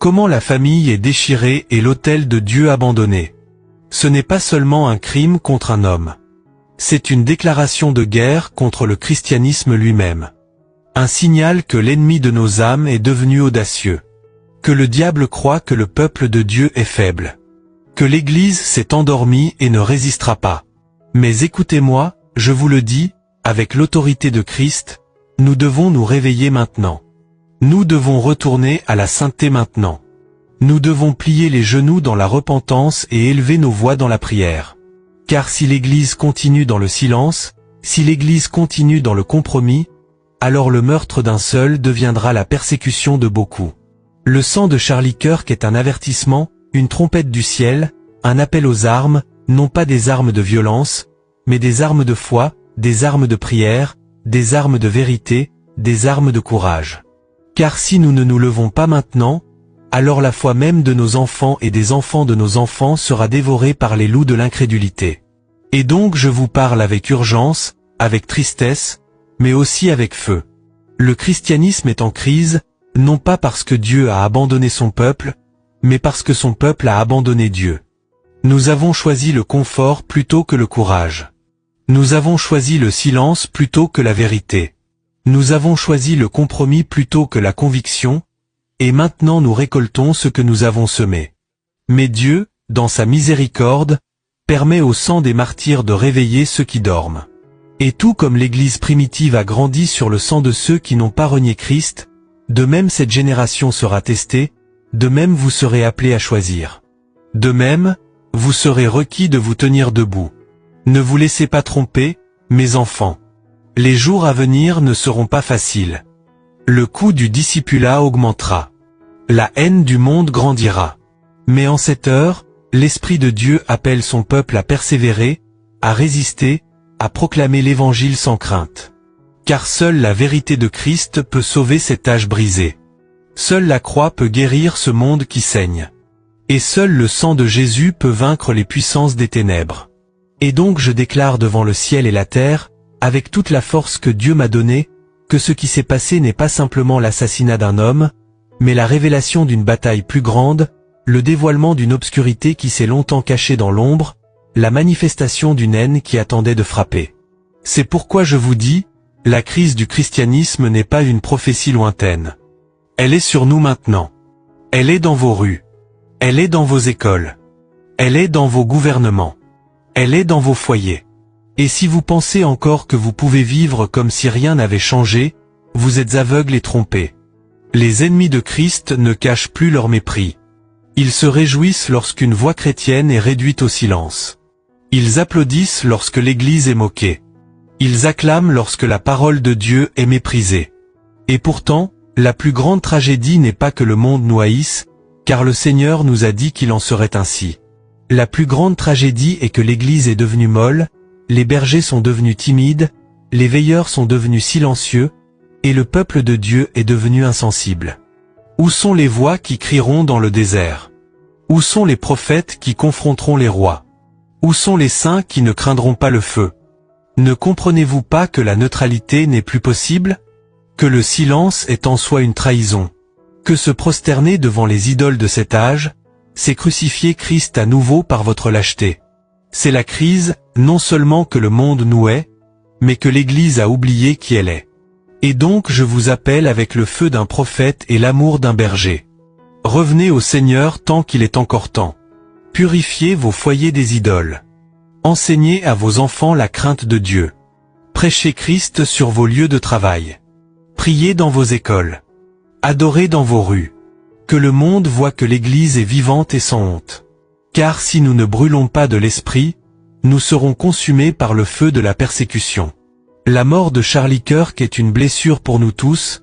Comment la famille est déchirée et l'autel de Dieu abandonné. Ce n'est pas seulement un crime contre un homme. C'est une déclaration de guerre contre le christianisme lui-même. Un signal que l'ennemi de nos âmes est devenu audacieux. Que le diable croit que le peuple de Dieu est faible. Que l'Église s'est endormie et ne résistera pas. Mais écoutez-moi, je vous le dis, avec l'autorité de Christ, nous devons nous réveiller maintenant. Nous devons retourner à la sainteté maintenant. Nous devons plier les genoux dans la repentance et élever nos voix dans la prière. Car si l'Église continue dans le silence, si l'Église continue dans le compromis, alors le meurtre d'un seul deviendra la persécution de beaucoup. Le sang de Charlie Kirk est un avertissement, une trompette du ciel, un appel aux armes, non pas des armes de violence, mais des armes de foi, des armes de prière, des armes de vérité, des armes de courage. Car si nous ne nous levons pas maintenant, alors la foi même de nos enfants et des enfants de nos enfants sera dévorée par les loups de l'incrédulité. Et donc je vous parle avec urgence, avec tristesse, mais aussi avec feu. Le christianisme est en crise, non pas parce que Dieu a abandonné son peuple, mais parce que son peuple a abandonné Dieu. Nous avons choisi le confort plutôt que le courage. Nous avons choisi le silence plutôt que la vérité. Nous avons choisi le compromis plutôt que la conviction, et maintenant nous récoltons ce que nous avons semé. Mais Dieu, dans sa miséricorde, permet au sang des martyrs de réveiller ceux qui dorment. Et tout comme l'Église primitive a grandi sur le sang de ceux qui n'ont pas renié Christ, de même cette génération sera testée, de même vous serez appelés à choisir. De même, vous serez requis de vous tenir debout. Ne vous laissez pas tromper, mes enfants. Les jours à venir ne seront pas faciles. Le coût du discipulat augmentera. La haine du monde grandira. Mais en cette heure, l'Esprit de Dieu appelle son peuple à persévérer, à résister, à proclamer l'Évangile sans crainte. Car seule la vérité de Christ peut sauver cet âge brisé. Seule la croix peut guérir ce monde qui saigne. Et seul le sang de Jésus peut vaincre les puissances des ténèbres. Et donc je déclare devant le ciel et la terre, avec toute la force que Dieu m'a donnée, que ce qui s'est passé n'est pas simplement l'assassinat d'un homme, mais la révélation d'une bataille plus grande, le dévoilement d'une obscurité qui s'est longtemps cachée dans l'ombre, la manifestation d'une haine qui attendait de frapper. C'est pourquoi je vous dis, la crise du christianisme n'est pas une prophétie lointaine. Elle est sur nous maintenant. Elle est dans vos rues. Elle est dans vos écoles. Elle est dans vos gouvernements. Elle est dans vos foyers. Et si vous pensez encore que vous pouvez vivre comme si rien n'avait changé, vous êtes aveugles et trompés. Les ennemis de Christ ne cachent plus leur mépris. Ils se réjouissent lorsqu'une voix chrétienne est réduite au silence. Ils applaudissent lorsque l'Église est moquée. Ils acclament lorsque la parole de Dieu est méprisée. Et pourtant, la plus grande tragédie n'est pas que le monde nous haïsse, car le Seigneur nous a dit qu'il en serait ainsi. La plus grande tragédie est que l'Église est devenue molle, les bergers sont devenus timides, les veilleurs sont devenus silencieux, et le peuple de Dieu est devenu insensible. Où sont les voix qui crieront dans le désert? Où sont les prophètes qui confronteront les rois? Où sont les saints qui ne craindront pas le feu? Ne comprenez-vous pas que la neutralité n'est plus possible? Que le silence est en soi une trahison? Que se prosterner devant les idoles de cet âge, c'est crucifier Christ à nouveau par votre lâcheté. C'est la crise, non seulement que le monde nous hait, mais que l'Église a oublié qui elle est. Et donc je vous appelle avec le feu d'un prophète et l'amour d'un berger. Revenez au Seigneur tant qu'il est encore temps. Purifiez vos foyers des idoles. Enseignez à vos enfants la crainte de Dieu. Prêchez Christ sur vos lieux de travail. Priez dans vos écoles. Adorez dans vos rues. Que le monde voie que l'Église est vivante et sans honte. Car si nous ne brûlons pas de l'esprit, nous serons consumés par le feu de la persécution. La mort de Charlie Kirk est une blessure pour nous tous,